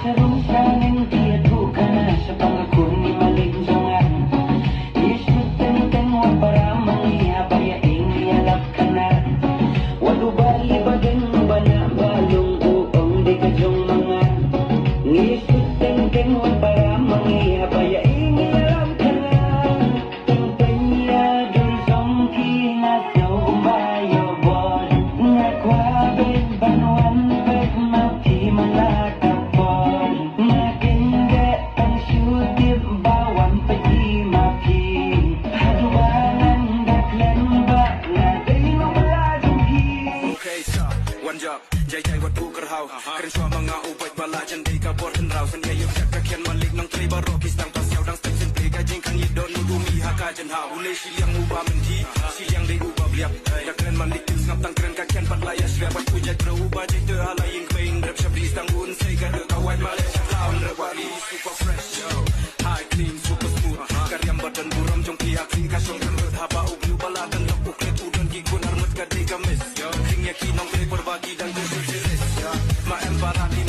Sarong-sarong tiado ka na sa pangakong ni malinsungan. Isuteng-teng wa para mangihabayaing iyalap ka na. Walo bali-bageng ba na balong uong di kadyong mga. Isuteng-teng wa para mangihabayaing iyalap ka na. Teng-teng ya dun songki nga daw umbayo bod. Nga kwabing banuan pag mati malaka. Jai wat buker hau keren sua mga ubay bala jan di ka bor raw san ya yuk ka kian malik nang tri baro kistang pas yaw dang stek sen pe ka jing kan yidon nudu mi ha ka jan hau ule siliang uba menti siliang de uba bliap da keren malik tin ngap tang keren ka kian pat la ya swa pat pujat ro uba jai te hala ying kwein rap shabri stang un sei ka de kawan malaysia town rawali super fresh yo high clean super smooth karyam badan buram jong pihak sing ka song kan haba ublu bala dan lapuk let udon gi gun armat ka de ka miss yo king ya kinong pre berbagi dan berseris ya ma embarati